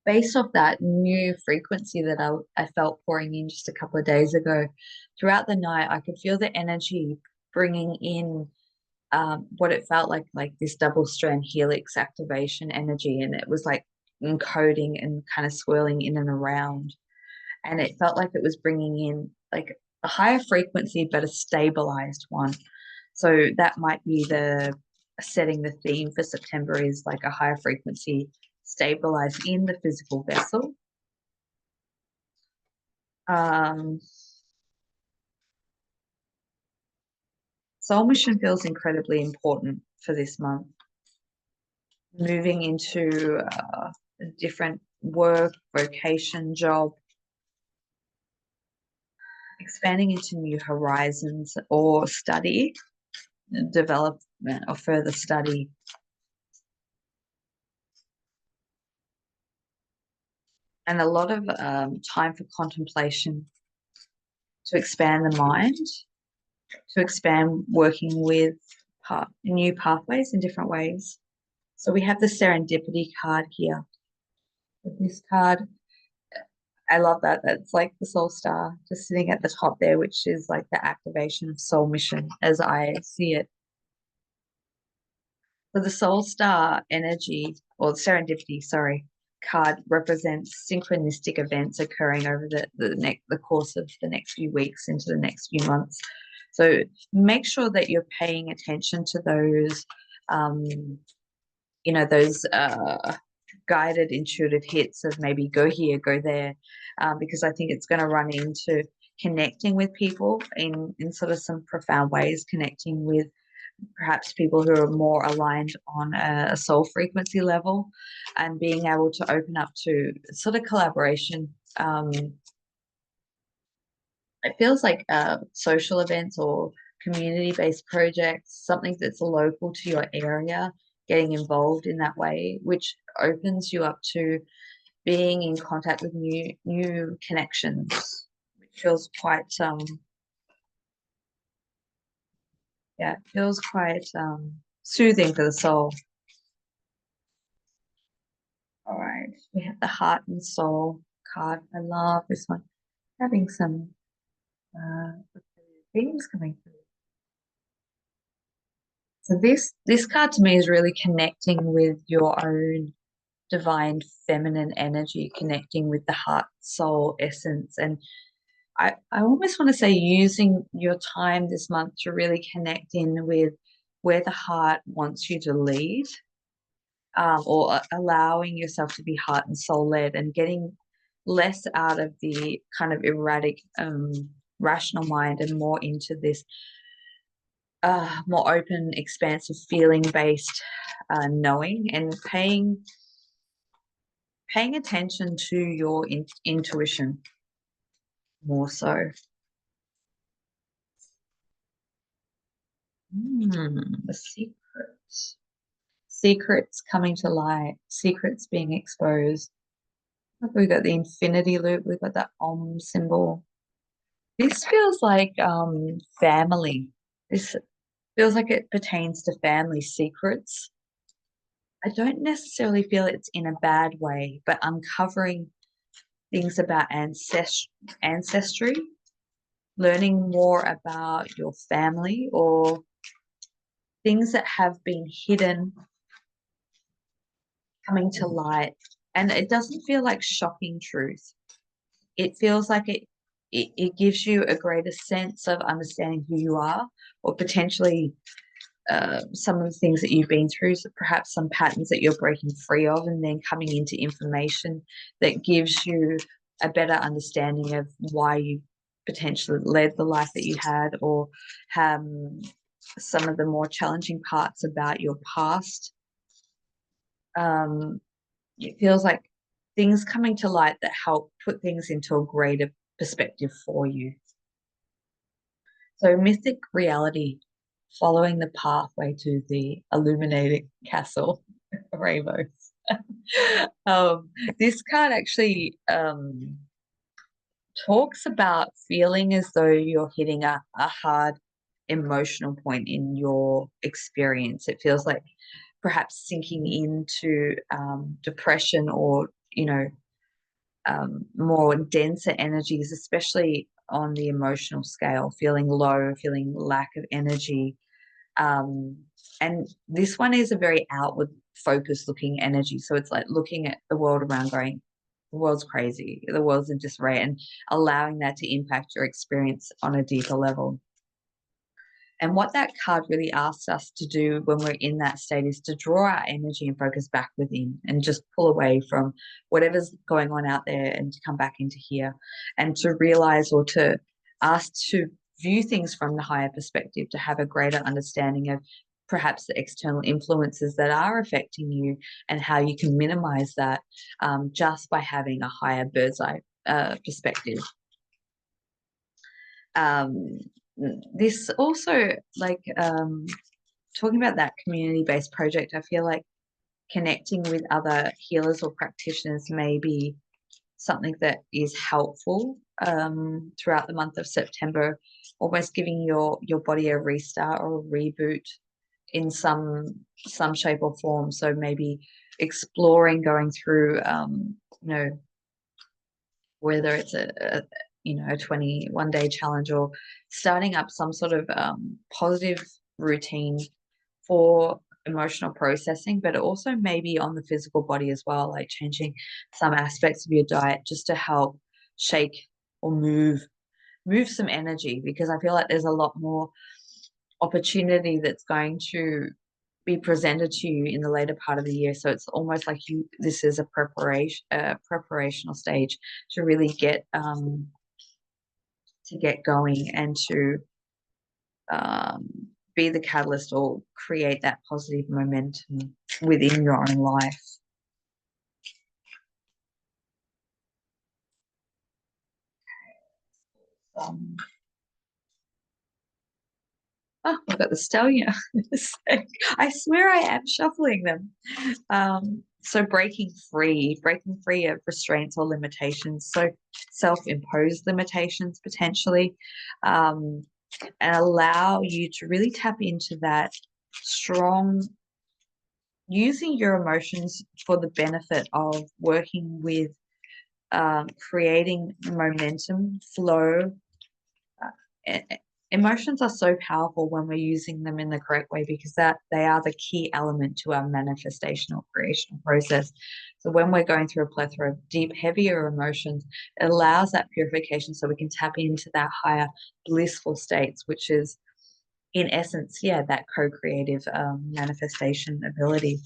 based off that new frequency that I felt pouring in just a couple of days ago. Throughout the night, I could feel the energy bringing in what it felt like this double strand helix activation energy, and it was like encoding and kind of swirling in and around, and it felt like it was bringing in like a higher frequency but a stabilized one. So that might be the setting the theme for September is like a higher frequency stabilized in the physical vessel. Soul mission feels incredibly important for this month. Moving into a different work, vocation, job, expanding into new horizons or study, development or further study. And a lot of time for contemplation to expand the mind, to expand working with new pathways in different ways. So we have the serendipity card here. This card, I love that. That's like the soul star just sitting at the top there, which is like the activation of soul mission as I see it. So the soul star energy, or serendipity, sorry, card represents synchronistic events occurring over the course of the next few weeks into the next few months. So make sure that you're paying attention to those, those guided intuitive hits of maybe go here, go there, because I think it's going to run into connecting with people in sort of some profound ways, connecting with perhaps people who are more aligned on a soul frequency level, and being able to open up to sort of collaboration. It feels like social events or community-based projects, something that's local to your area, getting involved in that way, which opens you up to being in contact with new connections, which feels quite it feels quite soothing for the soul. All right, we have the heart and soul card. I love this one. Having some themes coming through. So this card to me is really connecting with your own divine feminine energy, connecting with the heart, soul, essence. And I almost want to say using your time this month to really connect in with where the heart wants you to lead, or allowing yourself to be heart and soul led, and getting less out of the kind of erratic rational mind and more into this more open, expansive, feeling based knowing, and paying attention to your intuition more so. The secrets coming to light, secrets being exposed. We've got the infinity loop, we've got that Om symbol. This feels like family. This feels like it pertains to family secrets. I don't necessarily feel it's in a bad way, but uncovering things about ancestry, learning more about your family, or things that have been hidden coming to light. And it doesn't feel like shocking truth. It feels like it gives you a greater sense of understanding who you are, or potentially some of the things that you've been through, so perhaps some patterns that you're breaking free of, and then coming into information that gives you a better understanding of why you potentially led the life that you had, or some of the more challenging parts about your past. It feels like things coming to light that help put things into a greater perspective for you. So, mythic reality, following the pathway to the illuminated castle rainbows. um, this card actually talks about feeling as though you're hitting a hard emotional point in your experience. It feels like perhaps sinking into depression, or more denser energies, especially on the emotional scale, feeling low, feeling lack of energy. And this one is a very outward focused looking energy. So it's like looking at the world around going, the world's crazy, the world's in disarray, and allowing that to impact your experience on a deeper level. And what that card really asks us to do when we're in that state is to draw our energy and focus back within, and just pull away from whatever's going on out there and to come back into here, and to realize, or to ask to view things from the higher perspective, to have a greater understanding of perhaps the external influences that are affecting you, and how you can minimize that, just by having a higher bird's eye perspective. This also, like, talking about that community-based project, I feel like connecting with other healers or practitioners may be something that is helpful throughout the month of September, almost giving your body a restart or a reboot in some shape or form. So maybe exploring going through, whether it's a 21-day challenge, or starting up some sort of positive routine for emotional processing, but also maybe on the physical body as well, like changing some aspects of your diet just to help shake or move some energy, because I feel like there's a lot more opportunity that's going to be presented to you in the later part of the year. So it's almost like this is a preparational stage to really get going, and to be the catalyst or create that positive momentum within your own life. We've got the stallion. I swear I am shuffling them. So breaking free of restraints or limitations. So self-imposed limitations potentially, and allow you to really tap into that strong, using your emotions for the benefit of working with creating momentum, flow. Emotions are so powerful when we're using them in the correct way, because they are the key element to our manifestation or creational process. So when we're going through a plethora of deep, heavier emotions, it allows that purification so we can tap into that higher blissful states, which is in essence, that co-creative manifestation ability.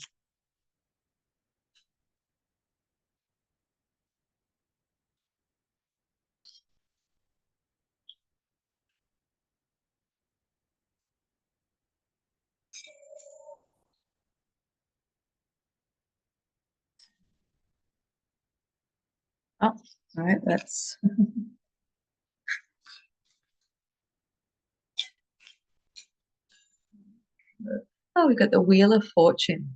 Oh, all right, that's oh, we've got the Wheel of Fortune.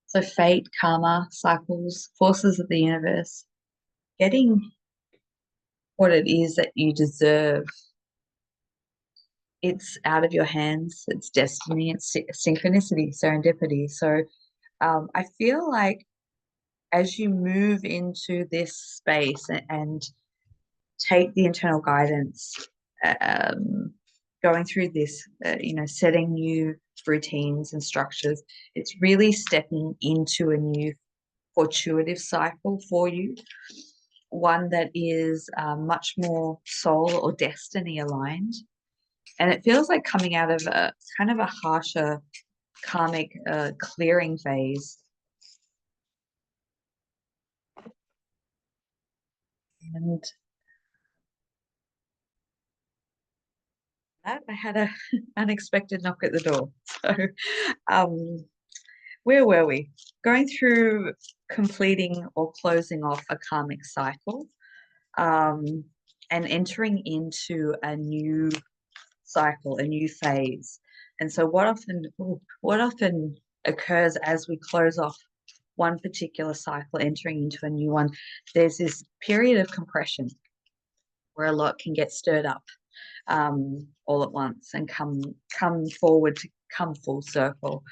So fate, karma, cycles, forces of the universe, getting what it is that you deserve. It's out of your hands. It's destiny. It's synchronicity, serendipity. So I feel like as you move into this space and take the internal guidance, going through this, setting new routines and structures, it's really stepping into a new fortuitive cycle for you, one that is much more soul or destiny aligned. And it feels like coming out of a kind of a harsher karmic clearing phase. And that I had a unexpected knock at the door. So, um, where were we? Going through completing or closing off a karmic cycle, um, and entering into a new cycle, a new phase. And so, what often occurs as we close off one particular cycle, entering into a new one, there's this period of compression where a lot can get stirred up all at once and come forward to come full circle.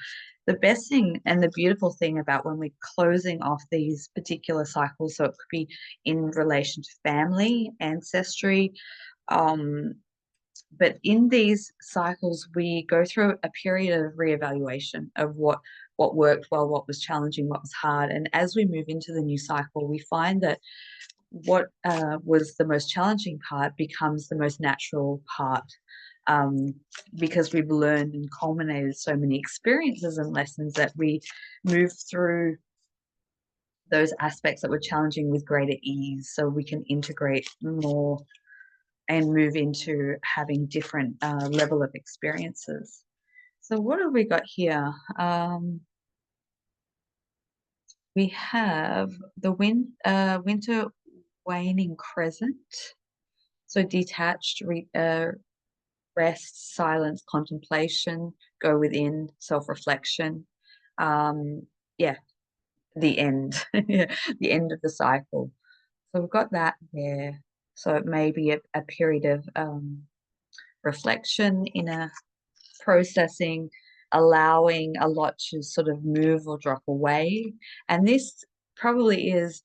The best thing and the beautiful thing about when we're closing off these particular cycles, so it could be in relation to family, ancestry, um, but in these cycles, we go through a period of reevaluation of what worked well, what was challenging, what was hard. And as we move into the new cycle, we find that what was the most challenging part becomes the most natural part, um, because we've learned and culminated so many experiences and lessons that we move through those aspects that were challenging with greater ease so we can integrate more and move into having different level of experiences. So what have we got here? We have the winter waning crescent. So detached, rest, silence, contemplation, go within, self-reflection. Yeah, the end, the end of the cycle. So we've got that there. So it may be a period of reflection, inner processing, allowing a lot to sort of move or drop away. And this probably is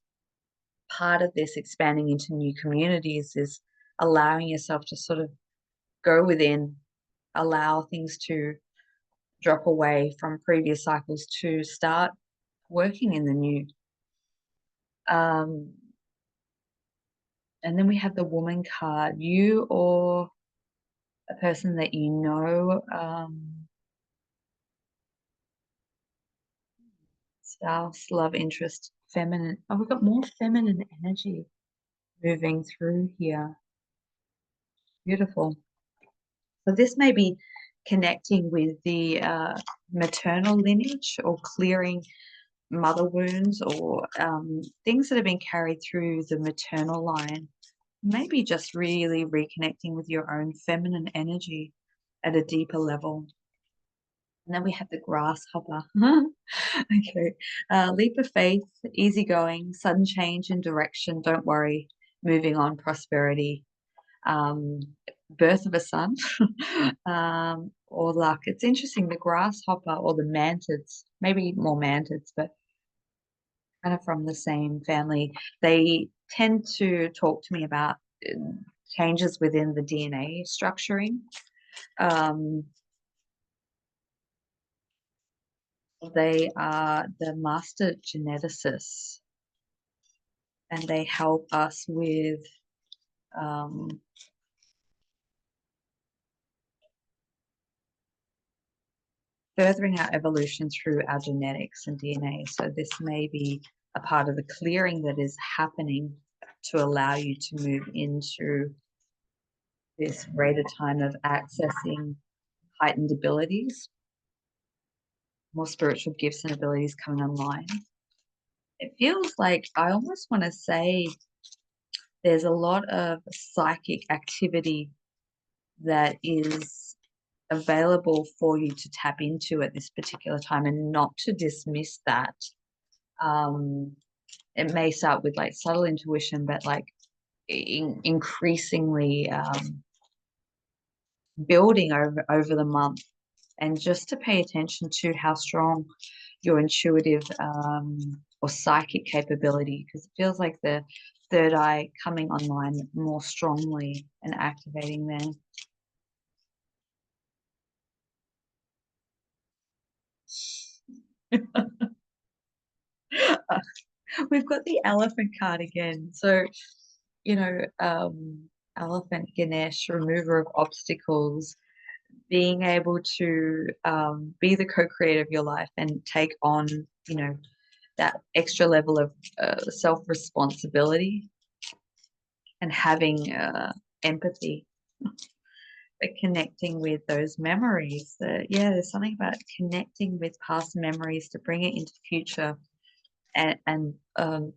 part of this expanding into new communities, is allowing yourself to sort of go within, allow things to drop away from previous cycles to start working in the new. Um, and then we have the woman card. You or a person that you know, spouse, love interest, feminine. Oh, we've got more feminine energy moving through here. Beautiful. So this may be connecting with the maternal lineage or clearing mother wounds or things that have been carried through the maternal line. Maybe just really reconnecting with your own feminine energy at a deeper level. And then we have the grasshopper. Okay. Leap of faith, easygoing, sudden change in direction. Don't worry. Moving on, prosperity. Um, birth of a son, or luck. It's interesting. The grasshopper or the mantids, maybe more mantids, but kind of from the same family. They tend to talk to me about changes within the DNA structuring. Um, They are the master geneticists, and they help us with um, furthering our evolution through our genetics and DNA. So this may be a part of the clearing that is happening to allow you to move into this greater time of accessing heightened abilities, more spiritual gifts and abilities coming online. It feels like I almost want to say there's a lot of psychic activity that is available for you to tap into at this particular time and not to dismiss that. Um, it may start with like subtle intuition, but like increasingly building over the month, and just to pay attention to how strong your intuitive or psychic capability, because it feels like the third eye coming online more strongly and activating then. We've got the elephant card again. So, you know, elephant Ganesh, remover of obstacles, being able to be the co-creator of your life and take on, you know, that extra level of self-responsibility and having empathy. But connecting with those memories. Yeah, there's something about connecting with past memories to bring it into future and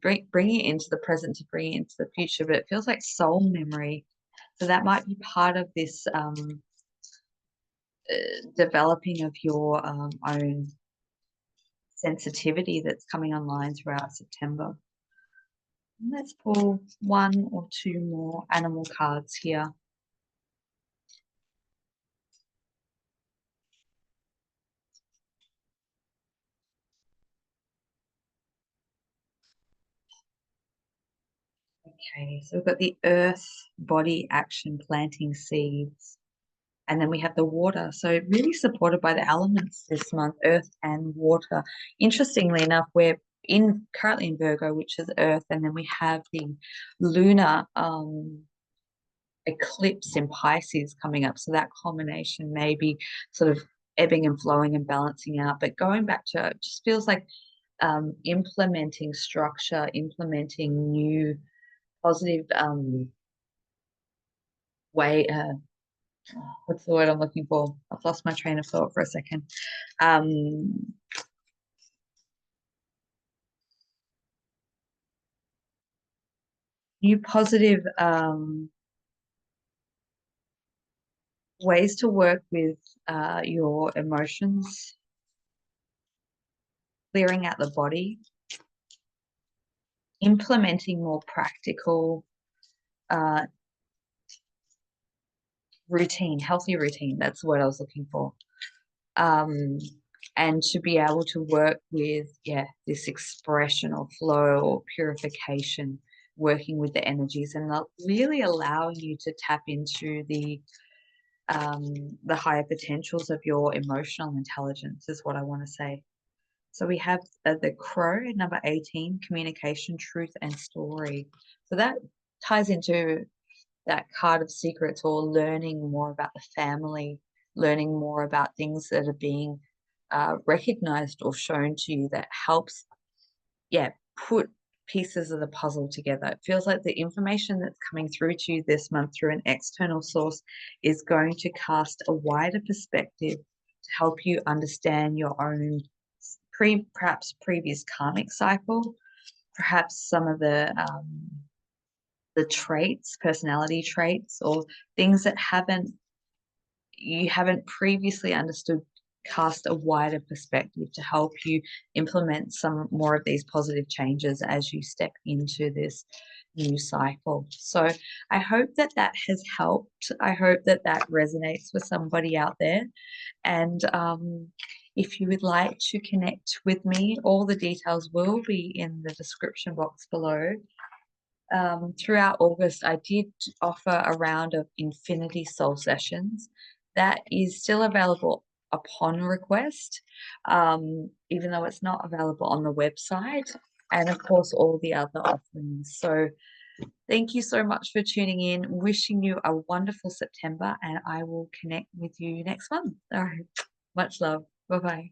bring it into the present to bring it into the future. But it feels like soul memory. So that might be part of this developing of your own sensitivity that's coming online throughout September. Let's pull one or two more animal cards here. Okay, so we've got the earth, body, action, planting seeds. And then we have the water. So really supported by the elements this month, earth and water. Interestingly enough, we're in currently in Virgo, which is earth, and then we have the lunar eclipse in Pisces coming up. So that combination may be sort of ebbing and flowing and balancing out. But going back to it just feels like implementing structure, implementing new positive way. What's the word I'm looking for? I've lost my train of thought for a second. Um, New positive ways to work with your emotions, clearing out the body, implementing more practical uh, routine, healthy routine. That's what I was looking for. Um, and to be able to work with, yeah, this expression or flow or purification, working with the energies and really allowing you to tap into the higher potentials of your emotional intelligence is what I want to say. So we have the crow, number 18, communication, truth, and story. So that ties into that card of secrets or learning more about the family, learning more about things that are being recognized or shown to you that helps, yeah, put pieces of the puzzle together. It feels like the information that's coming through to you this month through an external source is going to cast a wider perspective to help you understand your own perhaps previous karmic cycle, perhaps some of the traits, personality traits, or things that you haven't previously understood, cast a wider perspective to help you implement some more of these positive changes as you step into this new cycle. So I hope that that has helped. I hope that that resonates with somebody out there. And if you would like to connect with me, all the details will be in the description box below. Throughout August, I did offer a round of Infinity Soul sessions. That is still available upon request, even though it's not available on the website, and of course, all the other offerings. So, thank you so much for tuning in. Wishing you a wonderful September, and I will connect with you next month. All right, much love. Bye bye.